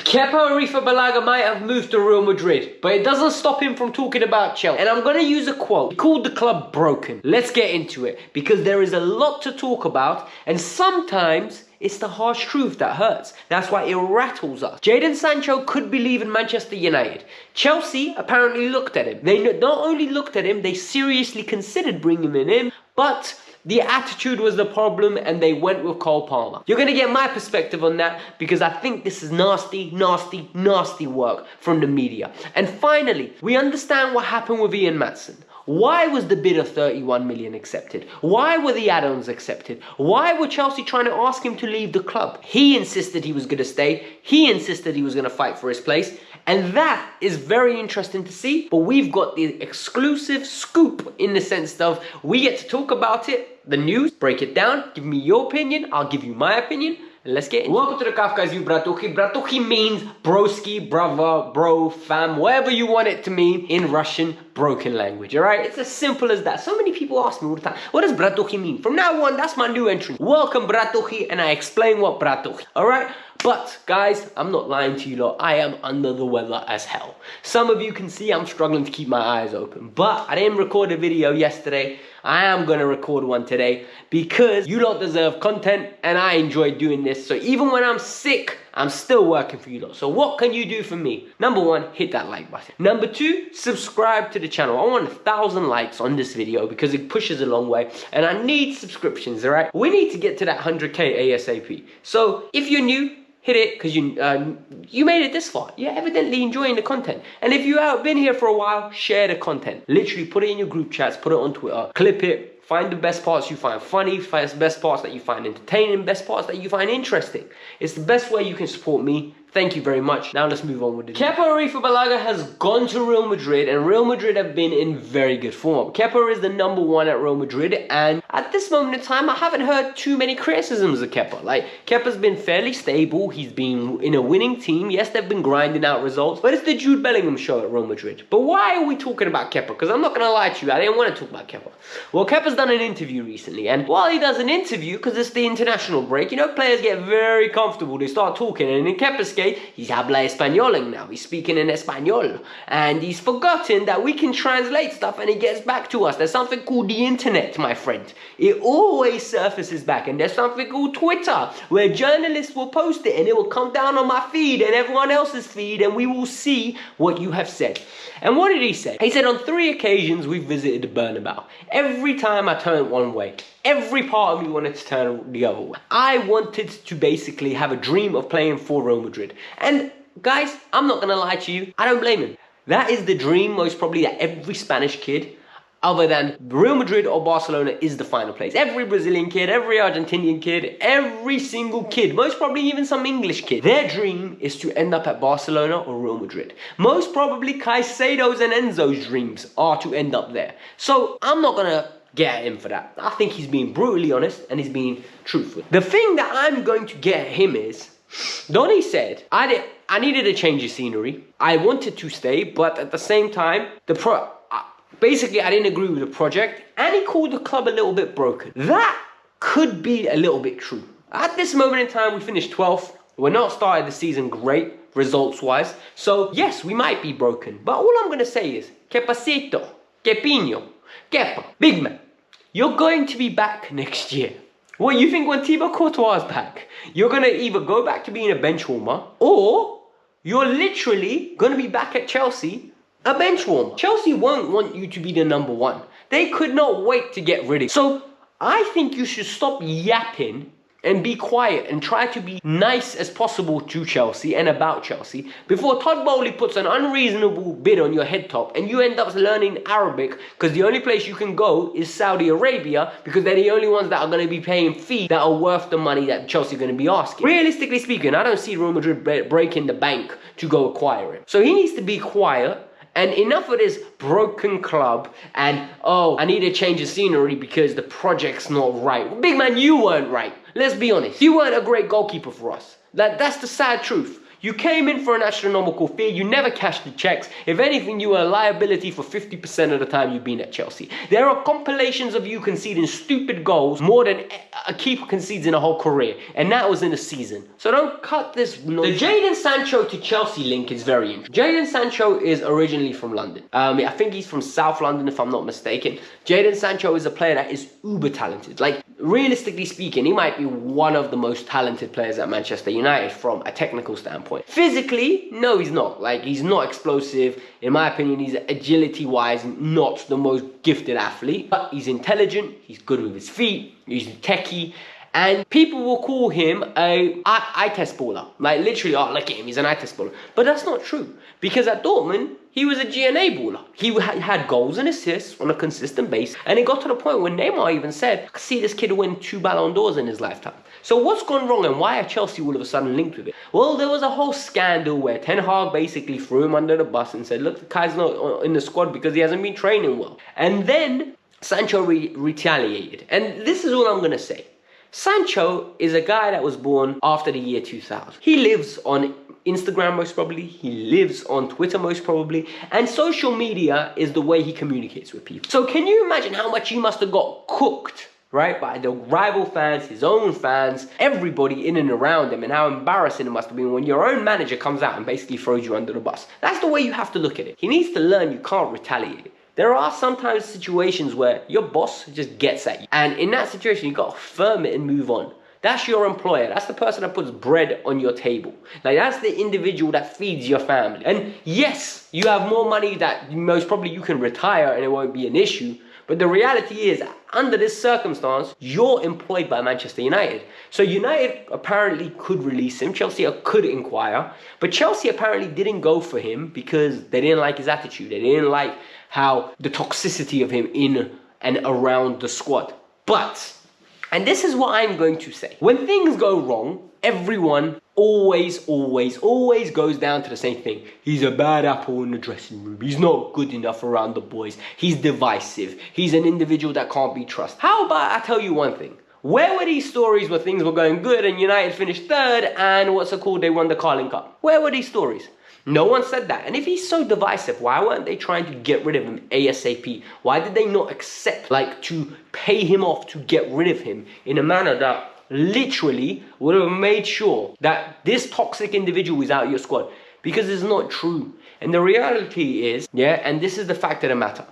Kepa Arrizabalaga might have moved to Real Madrid, but it doesn't stop him from talking about Chelsea. And I'm going to use a quote. He called the club broken. Let's get into it, because there is a lot to talk about, and sometimes it's the harsh truth that hurts. That's why it rattles us. Jadon Sancho could be leaving Manchester United. Chelsea apparently looked at him. They not only looked at him, they seriously considered bringing him in, but the attitude was the problem and they went with Cole Palmer. You're going to get my perspective on that, because I think this is nasty, nasty, nasty work from the media. And finally, we understand what happened with Ian Matson. Why was the bid of 31 million accepted? Why were the add-ons accepted? Why were Chelsea trying to ask him to leave the club? He insisted he was going to stay. He insisted he was going to fight for his place. And that is very interesting to see. But we've got the exclusive scoop in the sense of we get to talk about it, the news, break it down, give me your opinion, I'll give you my opinion. Let's get in. Welcome to the Kavkas View, bratuchi. Bratuchi means broski, brother, bro, fam, whatever you want it to mean in Russian broken language, alright? It's as simple as that. So many people ask me all the time, what does bratuchi mean? From now on, that's my new entrance. Welcome, bratuchi, and I explain what bratuchi, alright? But, guys, I'm not lying to you lot. I am under the weather as hell. Some of you can see I'm struggling to keep my eyes open. But I didn't record a video yesterday. I am going to record one today because you lot deserve content and I enjoy doing this. So even when I'm sick, I'm still working for you lot. So what can you do for me? Number one, hit that like button. Number two, subscribe to the channel. I want 1,000 likes on this video because it pushes a long way. And I need subscriptions, all right? We need to get to that 100K ASAP. So if you're new, hit it because you made it this far. You're evidently enjoying the content. And if you have been here for a while, share the content. Literally put it in your group chats, put it on Twitter, clip it, find the best parts you find funny, find the best parts that you find entertaining, best parts that you find interesting. It's the best way you can support me. Thank you very much. Now let's move on with the Kepa Arrizabalaga has gone to Real Madrid and Real Madrid have been in very good form. Kepa is the number one at Real Madrid and at this moment in time I haven't heard too many criticisms of Kepa. Like, Kepa's been fairly stable. He's been in a winning team. Yes, they've been grinding out results, but it's the Jude Bellingham show at Real Madrid. But why are we talking about Kepa? Because I'm not going to lie to you, I didn't want to talk about Kepa. Well, Kepa's done an interview recently, and while he does an interview, because it's the international break, you know, players get very comfortable. They start talking, and in Kepa's case, he's habla españoling now. He's speaking in español. And he's forgotten that we can translate stuff and it gets back to us. There's something called the internet, my friend. It always surfaces back. And there's something called Twitter, where journalists will post it and it will come down on my feed and everyone else's feed and we will see what you have said. And what did he say? He said on 3 occasions we've visited the Bernabeu. Every time I turned one way. Every part of me wanted to turn the other way. I wanted to basically have a dream of playing for Real Madrid. And guys, I'm not going to lie to you, I don't blame him. That is the dream most probably that every Spanish kid, other than Real Madrid or Barcelona, is the final place. Every Brazilian kid, every Argentinian kid, every single kid, most probably even some English kid, their dream is to end up at Barcelona or Real Madrid. Most probably Caicedo's and Enzo's dreams are to end up there. So I'm not going to get at him for that. I think he's being brutally honest and he's being truthful. The thing that I'm going to get at him is, Donny said, I needed a change of scenery. I wanted to stay, but at the same time, basically I didn't agree with the project, and he called the club a little bit broken. That could be a little bit true. At this moment in time, we finished 12th. We're not started the season great, results-wise. So, yes, we might be broken. But all I'm going to say is, que pasito, que piño, Kepa, big man, you're going to be back next year. What, you think when Thibaut Courtois is back, you're going to either go back to being a bench warmer, or you're literally going to be back at Chelsea, a bench warmer. Chelsea won't want you to be the number one. They could not wait to get rid of you. So I think you should stop yapping and be quiet and try to be nice as possible to Chelsea and about Chelsea before Todd Bowley puts an unreasonable bid on your head top and you end up learning Arabic because the only place you can go is Saudi Arabia because they're the only ones that are going to be paying fees that are worth the money that Chelsea are going to be asking. Realistically speaking, I don't see Real Madrid breaking the bank to go acquire him. So he needs to be quiet. And enough of this broken club and, oh, I need to change the scenery because the project's not right. Big man, you weren't right. Let's be honest. You weren't a great goalkeeper for us. That's the sad truth. You came in for an astronomical fee. You never cashed the checks. If anything, you were a liability for 50% of the time you've been at Chelsea. There are compilations of you conceding stupid goals more than a keeper concedes in a whole career. And that was in a season. So don't cut this nonsense. The Jadon Sancho to Chelsea link is very interesting. Jadon Sancho is originally from London. I think he's from South London, if I'm not mistaken. Jadon Sancho is a player that is uber talented. Like, realistically speaking, he might be one of the most talented players at Manchester United from a technical standpoint. Physically, no, he's not. Like, he's not explosive. In my opinion, he's agility-wise not the most gifted athlete. But he's intelligent, he's good with his feet, he's techie. And people will call him a eye test baller. Like, literally, oh, look at him, he's an eye test baller. But that's not true. Because at Dortmund, he was a GNA baller. He had goals and assists on a consistent basis. And it got to the point where Neymar even said, I could see this kid win 2 Ballon d'Ors in his lifetime. So what's gone wrong and why are Chelsea all of a sudden linked with it? Well, there was a whole scandal where Ten Hag basically threw him under the bus and said, look, the guy's not in the squad because he hasn't been training well. And then Sancho retaliated. And this is all I'm going to say. Sancho is a guy that was born after the year 2000. He lives on Instagram most probably, he lives on Twitter most probably, and social media is the way he communicates with people. So can you imagine how much he must have got cooked, right, by the rival fans, his own fans, everybody in and around him, and how embarrassing it must have been when your own manager comes out and basically throws you under the bus. That's the way you have to look at it. He needs to learn you can't retaliate. There are sometimes situations where your boss just gets at you. And in that situation, you got to firm it and move on. That's your employer. That's the person that puts bread on your table. Like, that's the individual that feeds your family. And yes, you have more money that most probably you can retire and it won't be an issue. But the reality is, under this circumstance, you're employed by Manchester United. So United apparently could release him. Chelsea could inquire. But Chelsea apparently didn't go for him because they didn't like his attitude. They didn't like how the toxicity of him in and around the squad. But, and this is what I'm going to say. When things go wrong, everyone always goes down to the same thing. He's a bad apple in the dressing room. He's not good enough around the boys. He's divisive. He's an individual that can't be trusted. How about I tell you one thing? Where were these stories where things were going good and United finished third and they won the Carling Cup? Where were these stories? No one said that. And if he's so divisive, why weren't they trying to get rid of him ASAP? Why did they not accept, to pay him off to get rid of him in a manner that literally would have made sure that this toxic individual is out of your squad? Because it's not true. And the reality is, and this is the fact of the matter,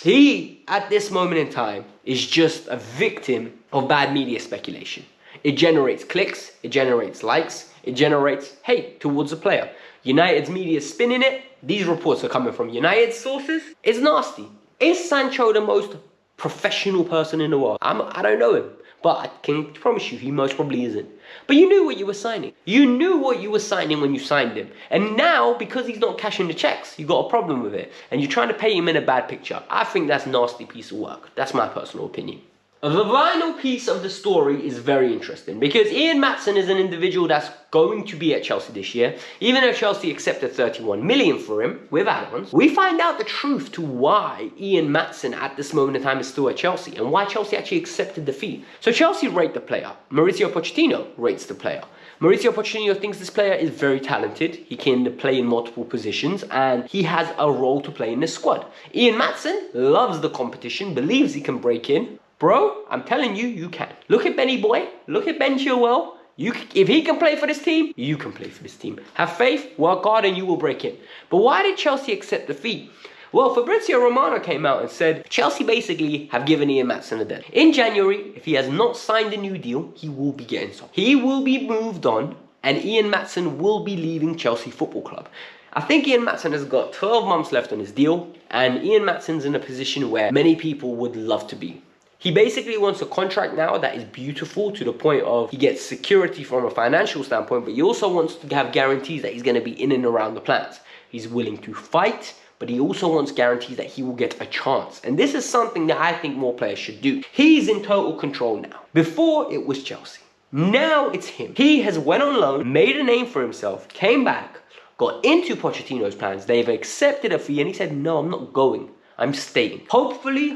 he, at this moment in time, is just a victim of bad media speculation. It generates clicks, it generates likes, it generates hate towards a player. United's media is spinning it. These reports are coming from United sources. It's nasty. Is Sancho the most professional person in the world? I don't know him, but I can promise you he most probably isn't. But you knew what you were signing. You knew what you were signing when you signed him. And now, because he's not cashing the checks, you got a problem with it. And you're trying to pay him in a bad picture. I think that's a nasty piece of work. That's my personal opinion. The final piece of the story is very interesting because Ian Matson is an individual that's going to be at Chelsea this year. Even though Chelsea accepted 31 million for him with add-ons, we find out the truth to why Ian Matson at this moment in time is still at Chelsea and why Chelsea actually accepted the fee. So Chelsea rate the player. Mauricio Pochettino rates the player. Mauricio Pochettino thinks this player is very talented. He can play in multiple positions and he has a role to play in the squad. Ian Matson loves the competition, believes he can break in. Bro, I'm telling you, you can. Look at Benny Boy. Look at Ben Chilwell. If he can play for this team, you can play for this team. Have faith, work hard, and you will break in. But why did Chelsea accept the fee? Well, Fabrizio Romano came out and said, Chelsea basically have given Ian Matson a deadline. In January, if he has not signed a new deal, he will be getting sold. He will be moved on, and Ian Matson will be leaving Chelsea Football Club. I think Ian Matson has got 12 months left on his deal, and Ian Matson's in a position where many people would love to be. He basically wants a contract now that is beautiful to the point of he gets security from a financial standpoint, but he also wants to have guarantees that he's going to be in and around the plans. He's willing to fight, but he also wants guarantees that he will get a chance. And this is something that I think more players should do. He's in total control now. Before, it was Chelsea. Now it's him. He has went on loan, made a name for himself, came back, got into Pochettino's plans. They've accepted a fee and he said, no, I'm not going. I'm staying. Hopefully,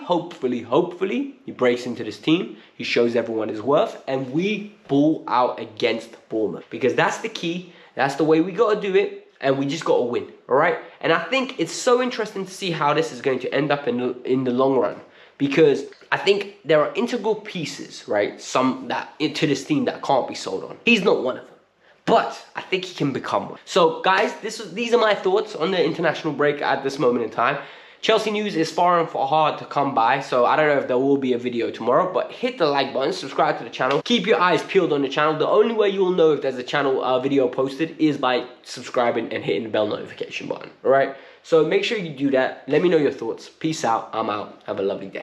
he breaks into this team. He shows everyone his worth and we ball out against Bournemouth. Because that's the key. That's the way we got to do it, and we just got to win, all right? And I think it's so interesting to see how this is going to end up in the long run, because I think there are integral pieces, right, to this team that can't be sold on. He's not one of them, but I think he can become one. So guys, these are my thoughts on the international break at this moment in time. Chelsea news is far and far hard to come by, so I don't know if there will be a video tomorrow, but hit the like button, subscribe to the channel, keep your eyes peeled on the channel. The only way you will know if there's a channel video posted is by subscribing and hitting the bell notification button, all right? So make sure you do that. Let me know your thoughts. Peace out. I'm out. Have a lovely day.